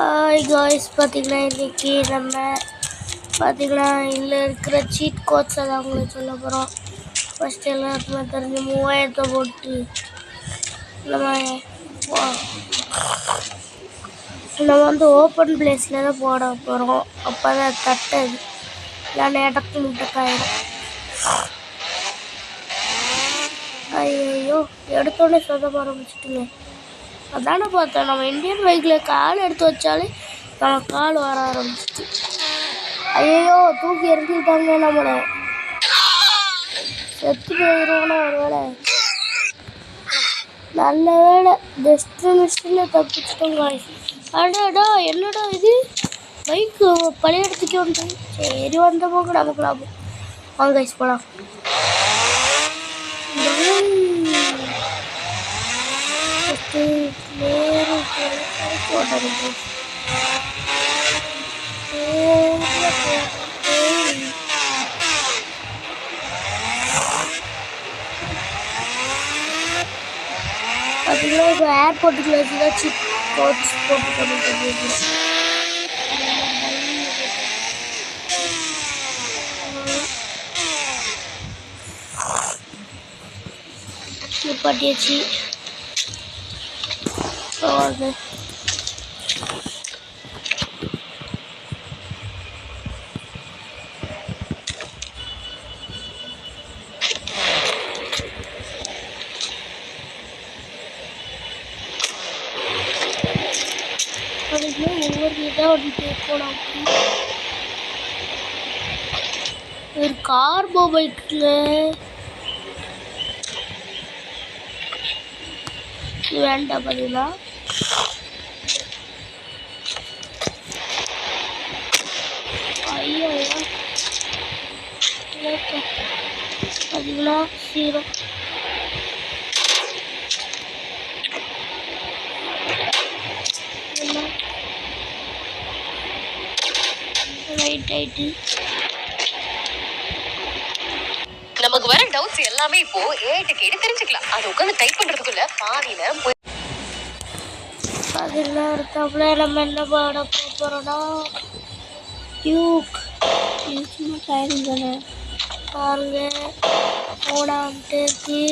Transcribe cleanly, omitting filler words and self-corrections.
Hi guys, பார்த்தீங்கன்னா இன்றைக்கி நம்ம பார்த்தீங்கன்னா இதில் இருக்கிற சீட் கோட்ஸை தான் உங்களுக்கு சொல்ல போகிறோம். ஃபஸ்ட்டு எல்லாருக்குமே தெரிஞ்சு 3000 போட்டு நம்ம வந்து ஓப்பன் பிளேஸில் தான் போட போகிறோம். அப்போ தான் தட்டது இல்லைன்னா இடத்து முட்டைக்காயிடும். ஐயோ, எடுத்தோடனே சொதப்ப ஆரம்பிச்சிட்டுங்க. அதானே பார்த்தேன், நம்ம இந்தியன் பைக்கில் கால் எடுத்து வச்சாலே நம்ம கால் வர ஆரம்பிச்சிட்டு. ஐயோ, தூக்கி எறிஞ்சுக்கிட்டாங்க, நம்மளை செத்து போயிடுவோன்னா ஒரு வேளை. நல்ல வேலை டெஸ்டினேஷனில் தப்பிச்சிட்டோங்க. அடாடா, என்னடா இது பைக்கு பழைய இடத்துக்கு வந்து. சரி, வந்த போக நமக்கு லாபம். வாங்க கைஸ் போகலாம். பார்த்தீங்கன்னா இப்போ ஏர்போர்ட்டுக்குள்ள வச்சுதான் சிப் கோட்ஸ் போட்டு பண்ணிட்டு நிப்பாட்டியாச்சு. ஒவ்வொரு இதாக வந்துட்டு போகலாம். ஒரு கார்போ பைக்கில் வேண்டாம். பார்த்தீங்களா, ஐயோ பார்த்தீங்களா, சீரோ ரைட் ஆயிட்டு. நமக்கு வர டவுட்ஸ் எல்லாமே இப்போ ஏஐட்ட கேட்டு தெரிஞ்சுக்கலாம். அது உட்காந்து டைப் பண்றதுக்குள்ள பாதி நேரம் போய் அதெல்லாம் இருக்காப்புல. நம்ம என்ன பாட போகிறோம்னா டியூக் டைம் தானே பாருங்க. போனான்ட்டு இருக்கு.